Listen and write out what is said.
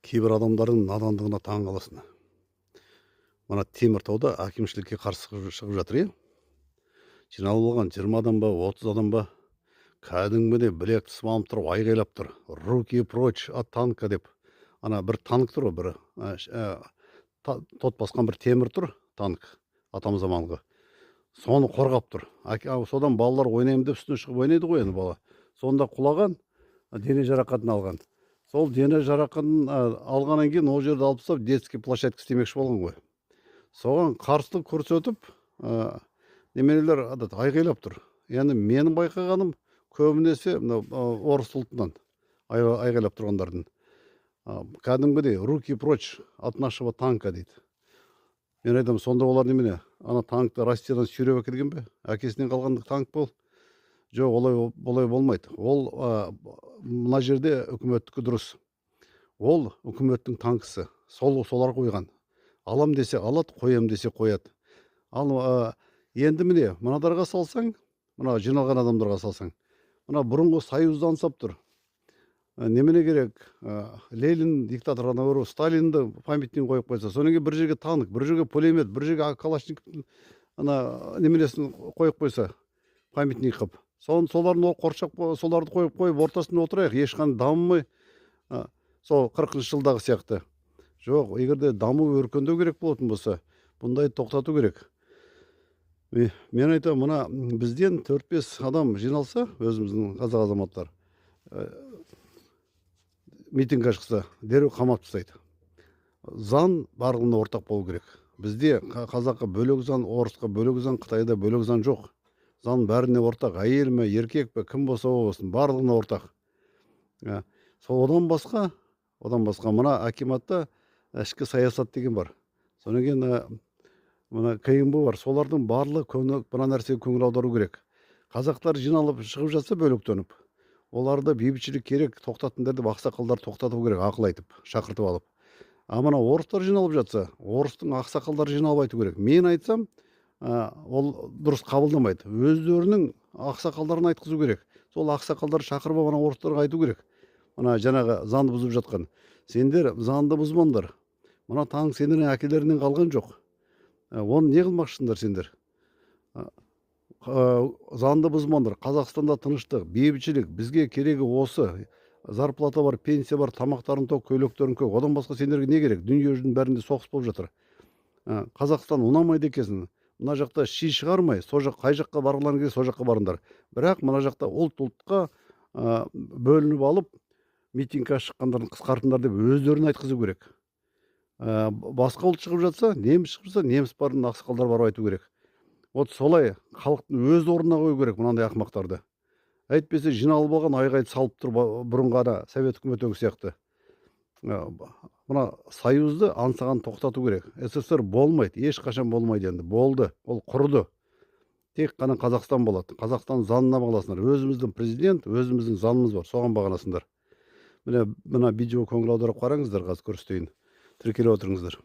Кейбір адамдардың надандығына таң қаласың. Мына Теміртауда әкімшілікке қарсы шығып жатыр, иә? Жиналып алған 20 адам ба, 30 адам ба, кәдімгідей білек сыбанып тұрып айғайлап тұр. Руки прочь от танка деп. Ана бір танк тұр ғой, тот басқан бір темір тұр, танк, атам заманғы. Соны қорғап тұр. Содан балалар ойнаймын деп үстіне шығып ойнайды ғой енді бала. Сонда құлаған, дене жарақатын алған. Сол дене жарақатын алғаннан кейін ол жерді алып тастап детский площадка істемекші болған ғой. Соған қарсылық көрсетіп, немерелер айғайлап тұр. Яғни менің байқағаным көбінесе орыс ұлтынан айғайлап тұрғандардың. Кәдімгідей руки прочь от нашего танка дейді. Мен айтамын, сонда олар немене? Ана танкты Россиядан сүйреп әкелген бе? Әкесінен қалған танк бол? Жоқ, олай болмайды. Ол мына жерде үкіметтікі дұрыс. Ол үкіметтің танкісі. Солар қойған. Алам десе алады, қоям десе қояды. Ал енді міне, мынадарға салсаң, мына жиналған адамдарға салсаң, мына бұрынғы союзды аңсап тұр. Немене керек? Ленин диктатор, Сталинді памятник қойып қойса, содан кейін бір жерге танк, бір жерге пулемет, бір жерге калашниковтың неменесін қойып қойса, памятник қып. Соларын қоршап, соларды қойып ортасында отырайық, ешқандай дамымай, сол 40-шы жылдағы сияқты. Жоқ, егерде даму өркендеу керек болатын болса, бұндай тоқтату керек. Мен айтамын, мына бізден 4-5 адам жиналса, өзіміздің қазақ азаматтар, митинг ашқызса, дереу қамап тастайды. Заң барлығына ортақ болу керек. Бізде қазаққа бөлек заң, орысқа бөлек заң, Қытайда бөлек заң жоқ. Заң бәріне ортақ, әйел ме, еркек пе, кім болса болсын, барлығына ортақ. Одан басқа мына акиматта ішкі саясат деген бар. Содан кейін мына КМБ бар. Солардың барлығы мына нәрсеге көңіл аудару керек. Қазақтар жиналып шығып жатса бөлектеніп, оларды бейбітшілік керек, тоқтатыңдар деп ақсақалдар тоқтату керек, ақыл айтып, шақыртып алып. Мына орыстар жиналып жатса, орыстың ақсақалдары жиналып айту керек. Мен айтсам, ол дұрыс қабылдамайды. Өздерінің ақсақалдарын айтқызу керек. Сол ақсақалдар шақырып ана орыстарға айту керек. Мына жаңағы заңды бұзып жатқан. Сендер заңды бұзбаңдар. Мына танк сендердің әкелерінен қалған жоқ. Оны не қылмақшысыңдар сендер? Заңды бұзбаңдар. Қазақстанда тыныштық, бейбітшілік, бізге керегі осы. Зарплата бар, пенсия бар, тамақтарын тоқ, көйлектерін көк. Одан басқа сендерге не керек? Дүние жүзінің бәрінде соғыс болып жатыр. Қазақстан ұнамайды екенсің. Мына жақта ши шығармай, қай жаққа барғыларың келсе, сол жаққа барыңдар. Бірақ мына жақта ұлтқа бөлініп алып, митингке шыққандарын қысқартыңдар деп өздерін айтқызу керек. Басқа ұлт шығып жатса, неміс шығып жатса, неміс барын ақсақалдар барып айту керек. Солай халықтың өз орнына қою керек мынандай ақымақтарды. Әйтпесе жиналып алған айғайды салып тұр бұрынғы совет үкіметі сияқты. Мына союзды аңсаған тоқтату керек. СССР болмайды, ешқашан болмайды енді. Болды, ол құрды. Тек қана Қазақстан болады. Қазақстан заңына бағаласындар. Өзіміздің президент, өзіміздің заңымыз бар, соған бағаласындар. Мына видео көңіл аударып қараңыздар, қазір көрсетейін. Тіркеліп отырыңыздар.